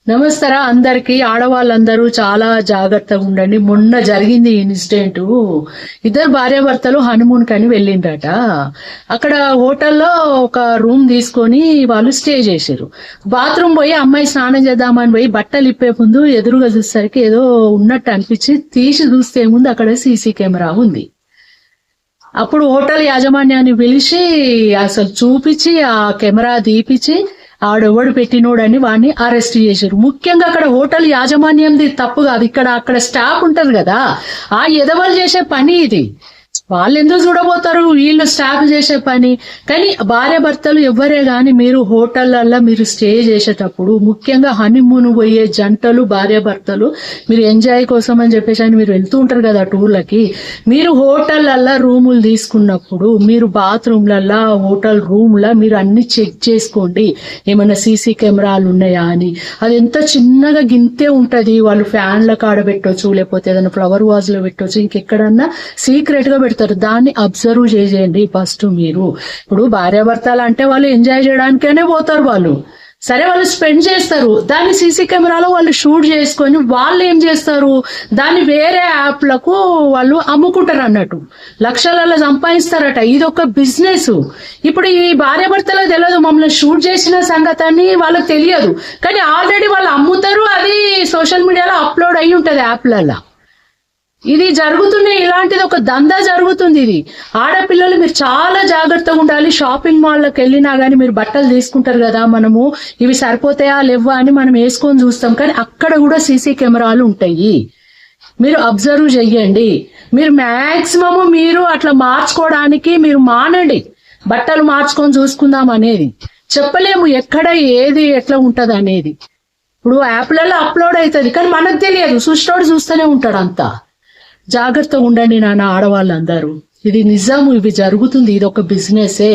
నమస్తరా అందరికి. ఆడవాళ్ళందరూ చాలా జాగ్రత్తగా ఉండండి. మొన్న జరిగింది ఇన్సిడెంట్. ఇద్దరు భార్యాభర్తలు హనీమూన్ కని వెళ్ళిండ్రట. అక్కడ హోటల్లో ఒక రూమ్ తీసుకొని వాళ్ళు స్టే చేశారు. బాత్రూమ్ పోయి అమ్మాయి స్నానం చేద్దామని పోయి బట్టలు ఇప్పే ముందు ఎదురుగా చూసేసరికి ఏదో ఉన్నట్టు అనిపించి తీసి చూస్తే ముందు అక్కడ సీసీ కెమెరా ఉంది. అప్పుడు హోటల్ యాజమాన్యాన్ని పిలిచి అసలు చూపించి ఆ కెమెరా తీపిచ్చి ఆడెవడు పెట్టినోడని వాడిని అరెస్ట్ చేశారు. ముఖ్యంగా అక్కడ హోటల్ యాజమాన్యంది తప్పు కాదు, అక్కడ స్టాఫ్ ఉంటది కదా, ఆ ఎదవలు చేసే పని ఇది. వాళ్ళు ఎందుకు చూడబోతారు, వీళ్ళు స్టాఫ్ చేసే పని. కానీ భార్య భర్తలు ఎవరే గాని మీరు హోటళ్లలో మీరు స్టే చేసేటప్పుడు, ముఖ్యంగా హనీమూన్ పోయే జంటలు భార్య భర్తలు మీరు ఎంజాయ్ కోసం అని చెప్పేసి అని మీరు వెళ్తూ ఉంటారు కదా టూర్లకి, మీరు హోటళ్లలో రూములు తీసుకున్నప్పుడు మీరు బాత్రూమ్లల్లో హోటల్ రూమ్ల మీరు అన్ని చెక్ చేసుకోండి ఏమైనా సీసీ కెమెరాలు ఉన్నాయా అని. అది ఎంత చిన్నగా గింతే ఉంటది, వాళ్ళు ఫ్యాన్ల కాడ పెట్టొచ్చు, లేకపోతే ఏదైనా ఫ్లవర్ వాజ్ లో పెట్టొచ్చు, ఇంకెక్కడన్నా సీక్రెట్ గా పెడతారు. దాన్ని అబ్జర్వ్ చేయండి ఫస్ట్. మీరు ఇప్పుడు భార్యాభర్తలు అంటే వాళ్ళు ఎంజాయ్ చేయడానికనే పోతారు, వాళ్ళు సరే వాళ్ళు స్పెండ్ చేస్తారు, దాన్ని సీసీ కెమెరాలో వాళ్ళు షూట్ చేసుకొని వాళ్ళు ఏం చేస్తారు, దాన్ని వేరే యాప్లకు వాళ్ళు అమ్ముకుంటారు అన్నట్టు, లక్షలలో సంపాదిస్తారట. ఇది ఒక బిజినెస్. ఇప్పుడు ఈ భార్యాభర్తలకు తెలియదు, మమ్మల్ని షూట్ చేసిన సంగతి అని వాళ్ళకి తెలియదు, కానీ ఆల్రెడీ వాళ్ళు అమ్ముతారు, అది సోషల్ మీడియాలో అప్లోడ్ అయి ఉంటది యాప్లలో. ఇది జరుగుతున్నాయి, ఇలాంటిది ఒక దందా జరుగుతుంది. ఇది ఆడపిల్లలు మీరు చాలా జాగ్రత్తగా ఉండాలి. షాపింగ్ మాల్లోకి వెళ్ళినా గానీ మీరు బట్టలు తీసుకుంటారు కదా, మనము ఇవి సరిపోతాయా లేవా అని మనం వేసుకొని చూస్తాం, కానీ అక్కడ కూడా సీసీ కెమెరాలు ఉంటాయి. మీరు అబ్జర్వ్ చెయ్యండి. మీరు మాక్సిమం మీరు అట్లా మార్చుకోవడానికి మీరు మానండి. బట్టలు మార్చుకొని చూసుకుందాం అనేది చెప్పలేము, ఎక్కడ ఏది ఎట్లా ఉంటది అనేది. ఇప్పుడు యాప్లలో అప్లోడ్ అవుతుంది, కానీ మనకు తెలియదు, చూసేటోడు చూస్తూనే ఉంటాడు. అంతా జాగ్రత్తగా ఉండండి నాన్న ఆడవాళ్ళందరూ. ఇది నిజము, ఇవి జరుగుతుంది, ఇది ఒక బిజినెసే.